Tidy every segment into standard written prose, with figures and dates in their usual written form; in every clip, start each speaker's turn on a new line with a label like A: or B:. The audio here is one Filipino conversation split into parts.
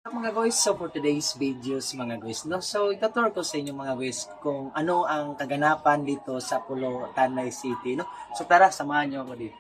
A: Mga guys, so for today's videos mga guys, no? So itutur ko sa inyo mga guys kung ano ang kaganapan dito sa Pulo Tanay City, no? So tara, samahan niyo ako dito.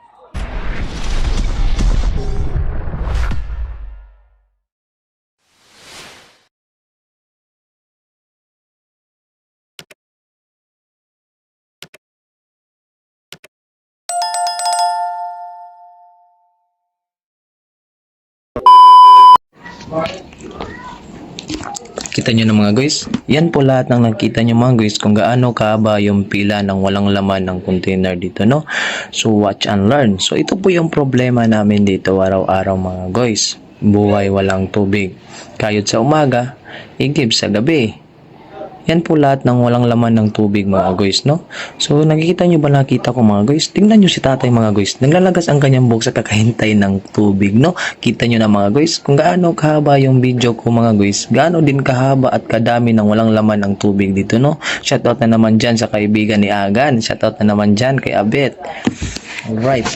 B: Kita nyo na mga guys, yan po lahat ng nakita nyo mga guys kung gaano kahaba yung pila ng walang laman ng container dito, no? So watch and learn. So ito po yung problema namin dito araw-araw mga guys. Buhay walang tubig. Kayod sa umaga, igib sa gabi. Yan po lahat ng walang laman ng tubig mga guys, no? So nakikita nyo ba, nakita ko mga guys? Tingnan nyo si tatay mga guys. Naglalagas ang kanyang buhok sa kakahintay ng tubig, no? Kita nyo na mga guys kung gaano kahaba yung video ko mga guys. Gaano din kahaba at kadami ng walang laman ng tubig dito, no? Shoutout na naman dyan sa kaibigan ni Agan. Shoutout na naman dyan kay Abet. Alright.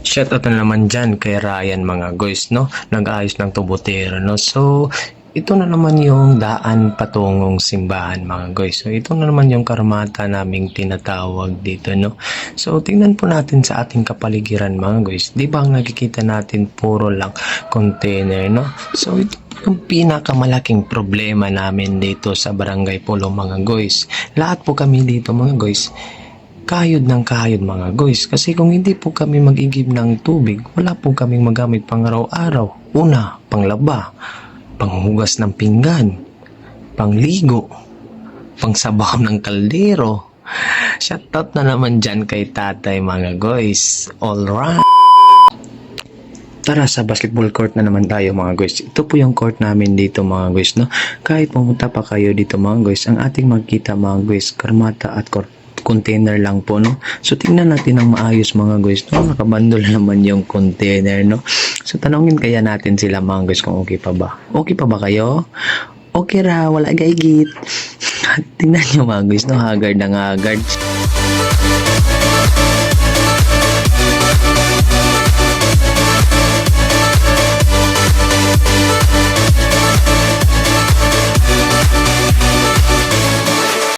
B: Shoutout na naman dyan kay Ryan mga guys, no? Nag-ayos ng tubutero, no? So, ito na naman yung daan patungong simbahan mga guys. So, ito na naman yung karmata naming tinatawag dito, no? So, tingnan po natin sa ating kapaligiran mga guys. Di ba ang nakikita natin puro lang container, no? So, ito yung pinakamalaking problema namin dito sa Barangay Pulo mga guys. Lahat po kami dito mga guys, kayod ng kayod mga guys. Kasi kung hindi po kami mag-igib ng tubig, wala po kaming magamit pang araw-araw. Una, panglaba, panghugas ng pinggan, pangligo, pangsabaw ng kaldero. Shoutout na naman dyan kay tatay mga guys. Alright. Tara, sa basketball court na naman tayo mga guys. Ito po yung court namin dito mga guys, no? Kahit pumunta pa kayo dito mga guys, ang ating magkita mga guys, karmata at container lang po, no? So tingnan natin ang maayos mga guys, no? Nakabandol naman yung container, no? So tanongin kaya natin sila mga guys kung okay pa ba. Okay pa ba kayo? Okay ra, wala gaygit. Tingnan nyo mga guys, no? Haggard na haggard.